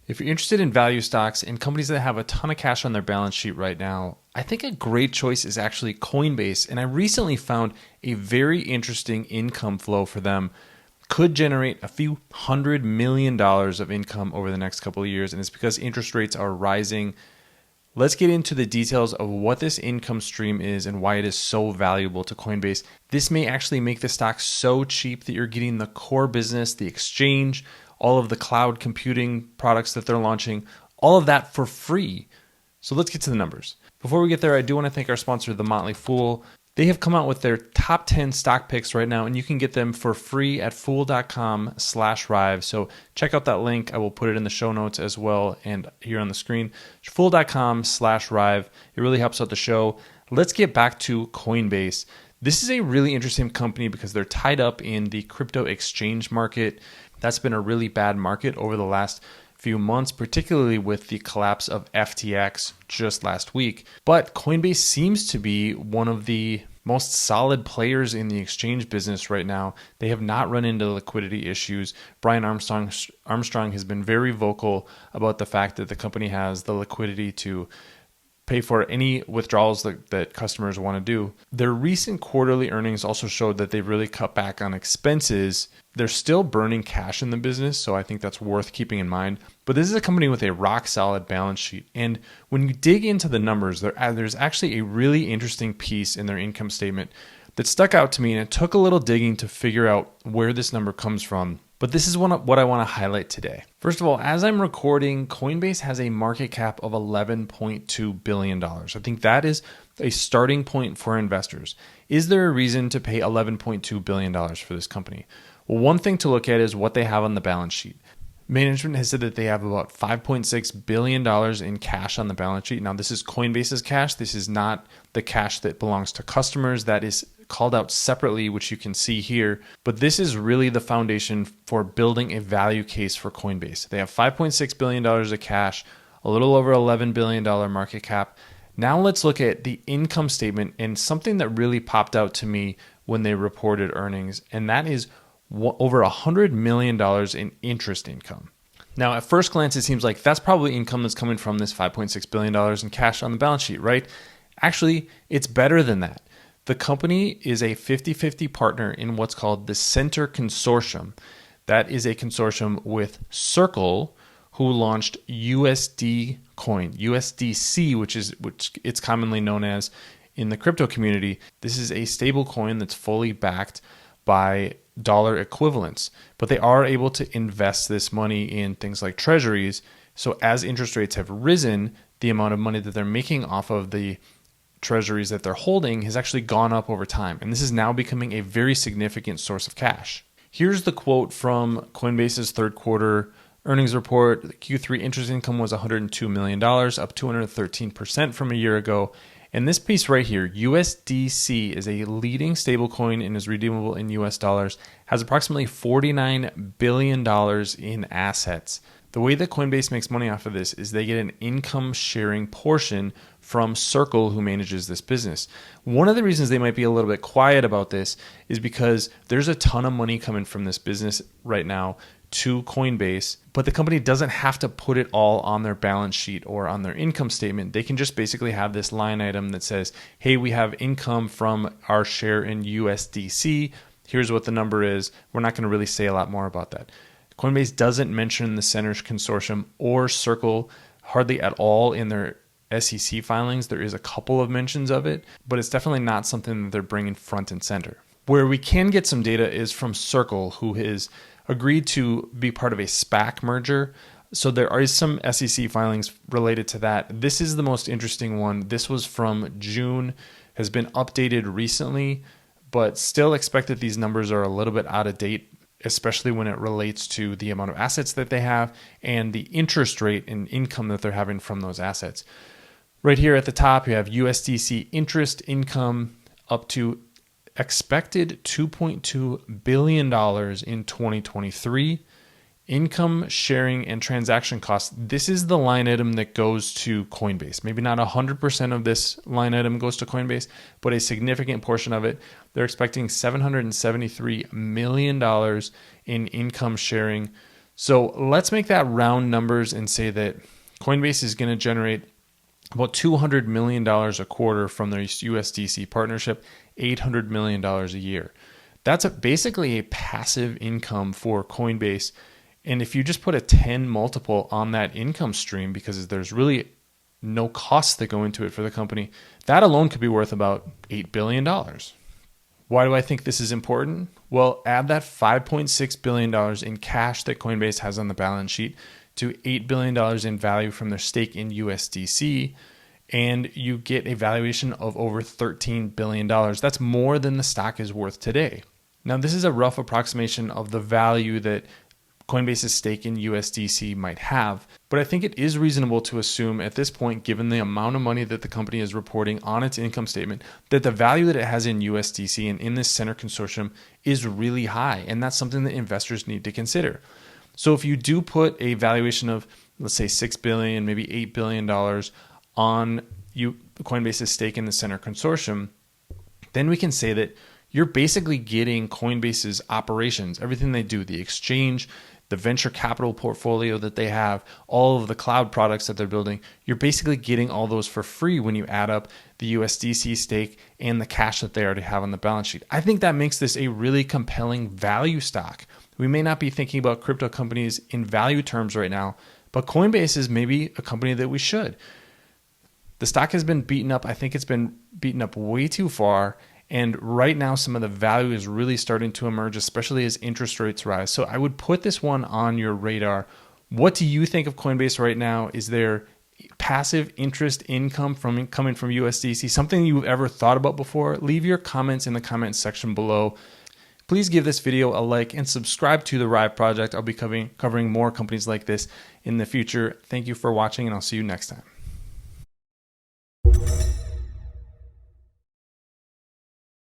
If you're interested in value stocks and companies that have a ton of cash on their balance sheet right now, I think a great choice is actually Coinbase. And I recently found a very interesting income flow for them. Could generate a few $100 million of income over the next couple of years. And it's because interest rates are rising. Let's get into the details of what this income stream is and why it is so valuable to Coinbase. This may actually make the stock so cheap that you're getting the core business, the exchange, all of the cloud computing products that they're launching, all of that for free. So let's get to the numbers. Before we get there, I do want to thank our sponsor, The Motley Fool. They have come out with their top 10 stock picks right now, and you can get them for free at fool.com/Rive. So check out that link. I will put it in the show notes as well and here on the screen. Fool.com/Rive. It really helps out the show. Let's get back to Coinbase. This is a really interesting company because they're tied up in the crypto exchange market. That's been a really bad market over the last few months, particularly with the collapse of FTX just last week. But Coinbase seems to be one of the most solid players in the exchange business right now. They have not run into liquidity issues. Brian Armstrong has been very vocal about the fact that the company has the liquidity to pay for any withdrawals that customers want to do. Their recent quarterly earnings also showed that they've really cut back on expenses. They're still burning cash in the business, so I think that's worth keeping in mind. But this is a company with a rock solid balance sheet. And when you dig into the numbers, there's actually a really interesting piece in their income statement that stuck out to me, and it took a little digging to figure out where this number comes from. But this is what I want to highlight today. First of all, as I'm recording, Coinbase has a market cap of $11.2 billion. I think that is a starting point for investors. Is there a reason to pay $11.2 billion for this company? Well, one thing to look at is what they have on the balance sheet. Management has said that they have about $5.6 billion in cash on the balance sheet. Now, this is Coinbase's cash. This is not the cash that belongs to customers. That is called out separately, which you can see here. But this is really the foundation for building a value case for Coinbase. They have $5.6 billion of cash, a little over $11 billion market cap. Now let's look at the income statement and something that really popped out to me when they reported earnings, and that is over $100 million in interest income. Now, at first glance, it seems like that's probably income that's coming from this $5.6 billion in cash on the balance sheet, right? Actually, it's better than that. The company is a 50-50 partner in what's called the Center Consortium. That is a consortium with Circle, who launched USD coin, USDC, which it's commonly known as in the crypto community. This is a stable coin that's fully backed by dollar equivalents, but they are able to invest this money in things like treasuries. So as interest rates have risen, the amount of money that they're making off of the treasuries that they're holding has actually gone up over time. And this is now becoming a very significant source of cash. Here's the quote from Coinbase's third quarter earnings report. The Q3 interest income was $102 million, up 213% from a year ago. And this piece right here, USDC, is a leading stablecoin and is redeemable in US dollars, has approximately $49 billion in assets. The way that Coinbase makes money off of this is they get an income sharing portion from Circle, who manages this business. One of the reasons they might be a little bit quiet about this is because there's a ton of money coming from this business right now to Coinbase, but the company doesn't have to put it all on their balance sheet or on their income statement. They can just basically have this line item that says, hey, we have income from our share in USDC. Here's what the number is. We're not going to really say a lot more about that. Coinbase doesn't mention the Center Consortium or Circle hardly at all in their SEC filings. There is a couple of mentions of it, but it's definitely not something that they're bringing front and center. Where we can get some data is from Circle, who has agreed to be part of a SPAC merger. So there are some SEC filings related to that. This is the most interesting one. This was from June, has been updated recently, but still expect that these numbers are a little bit out of date, especially when it relates to the amount of assets that they have and the interest rate and income that they're having from those assets. Right here at the top, you have USDC interest income up to expected $2.2 billion in 2023. Income sharing and transaction costs. This is the line item that goes to Coinbase. Maybe not 100% of this line item goes to Coinbase, but a significant portion of it. They're expecting $773 million in income sharing. So let's make that round numbers and say that Coinbase is going to generate about $200 million a quarter from their USDC partnership, $800 million a year. That's basically a passive income for Coinbase. And if you just put a 10 multiple on that income stream, because there's really no costs that go into it for the company, that alone could be worth about $8 billion. Why do I think this is important? Well, add that $5.6 billion in cash that Coinbase has on the balance sheet to $8 billion in value from their stake in USDC, and you get a valuation of over $13 billion. That's more than the stock is worth today. Now, this is a rough approximation of the value that Coinbase's stake in USDC might have, but I think it is reasonable to assume at this point, given the amount of money that the company is reporting on its income statement, that the value that it has in USDC and in this center consortium is really high, and that's something that investors need to consider. So if you do put a valuation of, let's say, $6 billion, maybe $8 billion on Coinbase's stake in the center consortium, then we can say that you're basically getting Coinbase's operations, everything they do, the exchange, the venture capital portfolio that they have, all of the cloud products that they're building. You're basically getting all those for free when you add up the USDC stake and the cash that they already have on the balance sheet. I think that makes this a really compelling value stock. We may not be thinking about crypto companies in value terms right now, but Coinbase is maybe a company that we should. The stock has been beaten up. I think it's been beaten up way too far. And right now, some of the value is really starting to emerge, especially as interest rates rise. So I would put this one on your radar. What do you think of Coinbase right now? Is there passive interest income coming from USDC, something you've ever thought about before? Leave your comments in the comments section below. Please give this video a like and subscribe to the Rive Project. I'll be covering more companies like this in the future. Thank you for watching, and I'll see you next time.